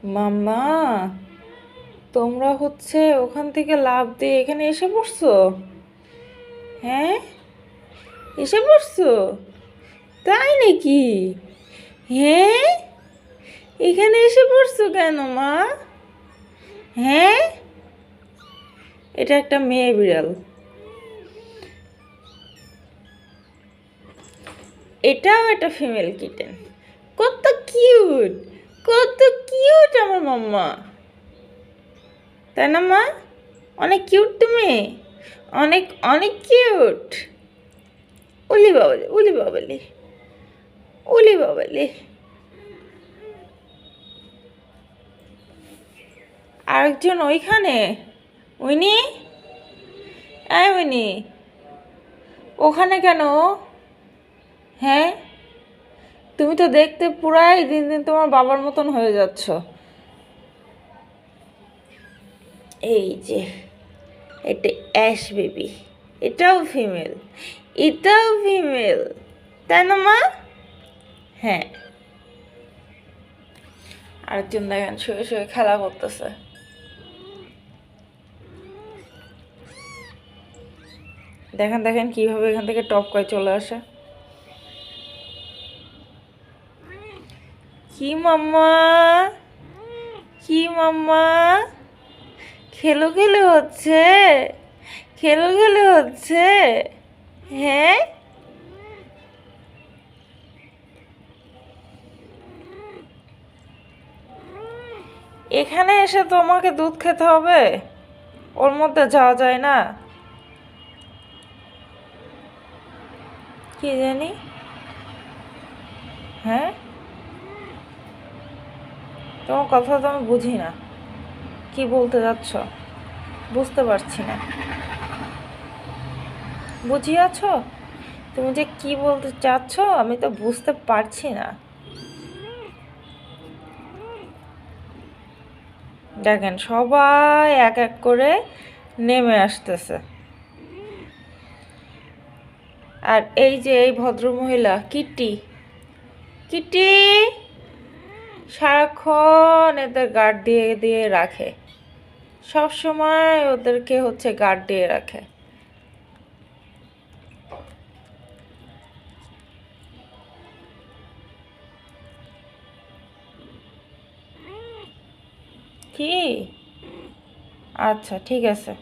মাম্মা, তোমরা হচ্ছে ওখান থেকে লাফ দিয়ে এখানে এসে পড়ছো? হ্যাঁ, এসে পড়ছো? তাই নাকি? হ্যাঁ, এখানে এসে পড়ছো কেন মা? হ্যাঁ, এটা একটা মেয়ে বিড়াল। এটাও একটা ফিমেল কিটেন। কত কিউট, কত কিউট আমার মাম্মা, তাই না মা? অনেক কিউট তুমি, অনেক অনেক কিউট। উলি বাবালে, উলি বাবালে, উলি বাবালে। আরেকজন ওইখানে। উইনি, উইনি, ওখানে কেন? হ্যাঁ, তুমি তো দেখতে পুরাই দিন দিন তোমার বাবার মতন হয়ে যাচ্ছ। এই যে, এটা অ্যাশ বেবি, এটাও ফিমেল, এটাও ফিমেল, তাই না মা? হ্যাঁ। আরেকজন দেখেন শুয়ে শুয়ে খেলা করতেছে। দেখেন দেখেন কিভাবে এখান থেকে টপকায় চলে আসে। কি মাম্মা, কি মাম্মা, খেলো খেলো হচ্ছে, খেলো খেলো হচ্ছে। হ্যাঁ, এখানে এসে তোমাকে দুধ খেতে হবে, ওর মধ্যে যাওয়া যায় না। কি জানি। হ্যাঁ, তোমার কথা তো আমি বুঝি না, কি বলতে যাচ্ছ বুঝতে পারছি না। বুঝিয়াছ তুমি যে কি বলতে চাচ্ছ আমি তো বুঝতে পারছি না। দেখেন সবাই এক এক করে নেমে আসতেছে। আর এই যে এই ভদ্রমহিলা কিটি, কিটি সারাক্ষণ এদের গার্ড দিয়ে দিয়ে রাখে, সব সময় ওদেরকে হচ্ছে গার্ড দিয়ে রাখে। কি? আচ্ছা ঠিক আছে,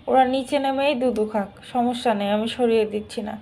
ওরা নিচে নেমেই দুধু খাক, সমস্যা নেই, আমি সরিয়ে দিচ্ছি না।